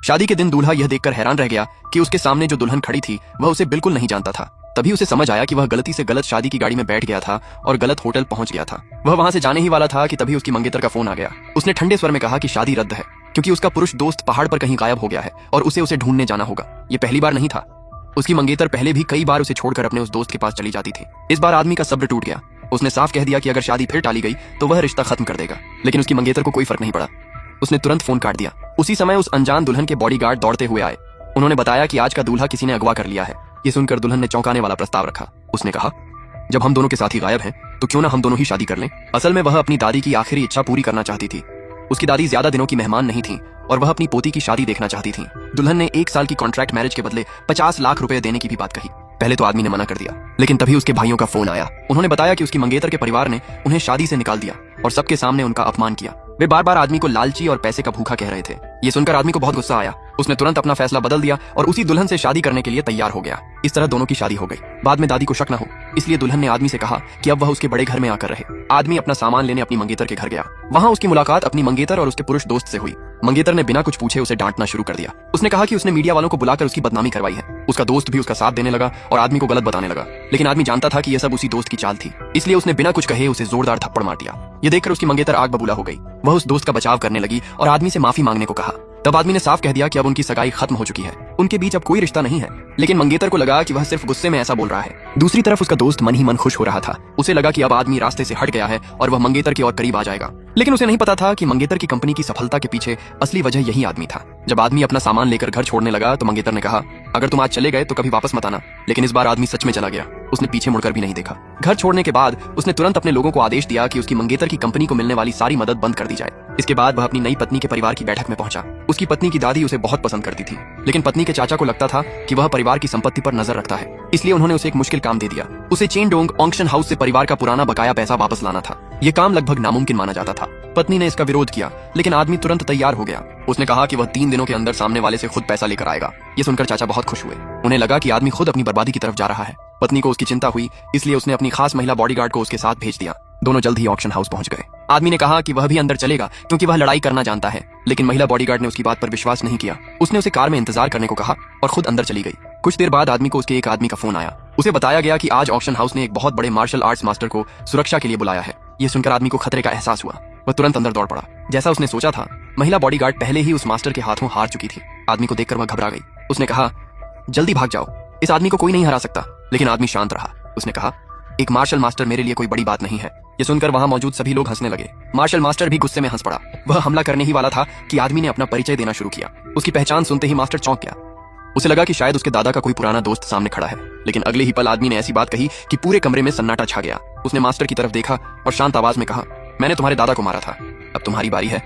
शादी के दिन दूल्हा यह देखकर हैरान रह गया कि उसके सामने जो दुल्हन खड़ी थी वह उसे बिल्कुल नहीं जानता था। तभी उसे समझ आया कि वह गलती से गलत शादी की गाड़ी में बैठ गया था और गलत होटल पहुंच गया था। वह वहां से जाने ही वाला था कि तभी उसकी मंगेतर का फोन आ गया। उसने ठंडे स्वर में कहा कि शादी रद्द है क्योंकि उसका पुरुष दोस्त पहाड़ पर कहीं गायब हो गया है और उसे ढूंढने जाना होगा। ये पहली बार नहीं था। उसकी मंगेतर पहले भी कई बार उसे छोड़कर अपने उस दोस्त के पास चली जाती थी। इस बार आदमी का सब्र टूट गया। उसने साफ कह दिया कि अगर शादी फिर टाली गई तो वह रिश्ता खत्म कर देगा। लेकिन उसकी मंगेतर को कोई फर्क नहीं पड़ा। उसने तुरंत फोन काट दिया। उसी समय उस अनजान दुल्हन के बॉडीगार्ड दौड़ते हुए आए। उन्होंने बताया कि आज का दूल्हा किसी ने अगवा कर लिया है। ये सुनकर दुल्हन ने चौंकाने वाला प्रस्ताव रखा। उसने कहा, जब हम दोनों के साथी गायब हैं तो क्यों ना हम दोनों ही शादी कर लें। असल में वह अपनी दादी की आखिरी इच्छा पूरी करना चाहती थी। उसकी दादी ज्यादा दिनों की मेहमान नहीं थी और वह अपनी पोती की शादी देखना चाहती थी। दुल्हन ने 1 साल की कॉन्ट्रैक्ट मैरिज के बदले 50 लाख रुपए देने की भी बात कही। पहले तो आदमी ने मना कर दिया, लेकिन तभी उसके भाइयों का फोन आया। उन्होंने बताया कि उसकी मंगेतर के परिवार ने उन्हें शादी से निकाल दिया और सबके सामने उनका अपमान किया। वे बार बार आदमी को लालची और पैसे का भूखा कह रहे थे। ये सुनकर आदमी को बहुत गुस्सा आया। उसने तुरंत अपना फैसला बदल दिया और उसी दुल्हन से शादी करने के लिए तैयार हो गया। इस तरह दोनों की शादी हो गई। बाद में दादी को शक न हो इसलिए दुल्हन ने आदमी से कहा कि अब वह उसके बड़े घर में आकर रहे। आदमी अपना सामान लेने अपनी मंगेतर के घर गया। वहां उसकी मुलाकात अपनी मंगेतर और उसके पुरुष दोस्त से हुई। मंगेतर ने बिना कुछ पूछे उसे डांटना शुरू कर दिया। उसने कहा कि उसने मीडिया वालों को बुलाकर उसकी बदनामी करवाई है। उसका दोस्त भी उसका साथ देने लगा और आदमी को गलत बताने लगा। लेकिन आदमी जानता था कि यह सब उसी दोस्त की चाल थी, इसलिए उसने बिना कुछ कहे उसे जोरदार थप्पड़ मार दिया। ये देखकर उसकी मंगेतर आग बबूला हो गई। वह उस दोस्त का बचाव करने लगी और आदमी से माफी मांगने को कहा। तब आदमी ने साफ कह दिया कि अब उनकी सगाई खत्म हो चुकी है। उनके बीच अब कोई रिश्ता नहीं है। लेकिन मंगेतर को लगा कि वह सिर्फ गुस्से में ऐसा बोल रहा है। दूसरी तरफ उसका दोस्त मन ही मन खुश हो रहा था। उसे लगा कि अब आदमी रास्ते से हट गया है और वह मंगेतर के और करीब आ जाएगा। लेकिन उसे नहीं पता था कि मंगेतर की कंपनी की सफलता के पीछे असली वजह यही आदमी था। जब आदमी अपना सामान लेकर घर छोड़ने लगा तो मंगेतर ने कहा, अगर तुम आज चले गए तो कभी वापस मत आना। लेकिन इस बार आदमी सच में चला गया। उसने पीछे मुड़कर भी नहीं देखा। घर छोड़ने के बाद उसने तुरंत अपने लोगों को आदेश दिया कि उसकी मंगेतर की कंपनी को मिलने वाली सारी मदद बंद कर दी जाए। इसके बाद वह अपनी नई पत्नी के परिवार की बैठक में पहुंचा। उसकी पत्नी की दादी उसे बहुत पसंद करती थी, लेकिन पत्नी के चाचा को लगता था कि वह परिवार की संपत्ति पर नजर रखता है। इसलिए उन्होंने उसे एक मुश्किल काम दे दिया। उसे चेनडोंग ऑक्शन हाउस से परिवार का पुराना बकाया पैसा वापस लाना था। यह काम लगभग नामुमकिन माना जाता था। पत्नी ने इसका विरोध किया, लेकिन आदमी तुरंत तैयार हो गया। उसने कहा कि वह 3 दिनों के अंदर सामने वाले से खुद पैसा लेकर आएगा। ये सुनकर चाचा बहुत खुश हुए। उन्हें लगा कि आदमी खुद अपनी बर्बादी की तरफ जा रहा है। पत्नी को उसकी चिंता हुई, इसलिए उसने अपनी खास महिला बॉडीगार्ड को उसके साथ भेज दिया। दोनों जल्द ही ऑक्शन हाउस पहुंच गए। आदमी ने कहा कि वह भी अंदर चलेगा क्योंकि वह लड़ाई करना जानता है, लेकिन महिला बॉडीगार्ड ने उसकी बात पर विश्वास नहीं किया। उसने उसे कार में इंतजार करने को कहा और खुद अंदर चली गई। कुछ देर बाद आदमी को उसके एक आदमी का फोन आया। उसे बताया गया कि आज ऑक्शन हाउस ने एक बहुत बड़े मार्शल आर्ट्स मास्टर को सुरक्षा के लिए बुलाया है। यह सुनकर आदमी को खतरे का एहसास हुआ। वह तुरंत अंदर दौड़ पड़ा। जैसा उसने सोचा था, महिला बॉडीगार्ड पहले ही उस मास्टर के हाथों हार चुकी थी। आदमी को देखकर वह घबरा गई। उसने कहा, जल्दी भाग जाओ, इस आदमी को कोई नहीं हरा सकता। लेकिन आदमी शांत रहा। उसने कहा, एक मार्शल मास्टर मेरे लिए कोई बड़ी बात नहीं है। ये सुनकर वहां मौजूद सभी लोग हंसने लगे। मार्शल मास्टर भी गुस्से में हंस पड़ा। वह हमला करने ही वाला था कि आदमी ने अपना परिचय देना शुरू किया। उसकी पहचान सुनते ही मास्टर चौंक गया। उसे लगा कि शायद उसके दादा का कोई पुराना दोस्त सामने खड़ा है। लेकिन अगले ही पल आदमी ने ऐसी बात कही कि पूरे कमरे में सन्नाटा छा गया। उसने मास्टर की तरफ देखा और शांत आवाज में कहा, मैंने तुम्हारे दादा को मारा था, अब तुम्हारी बारी है।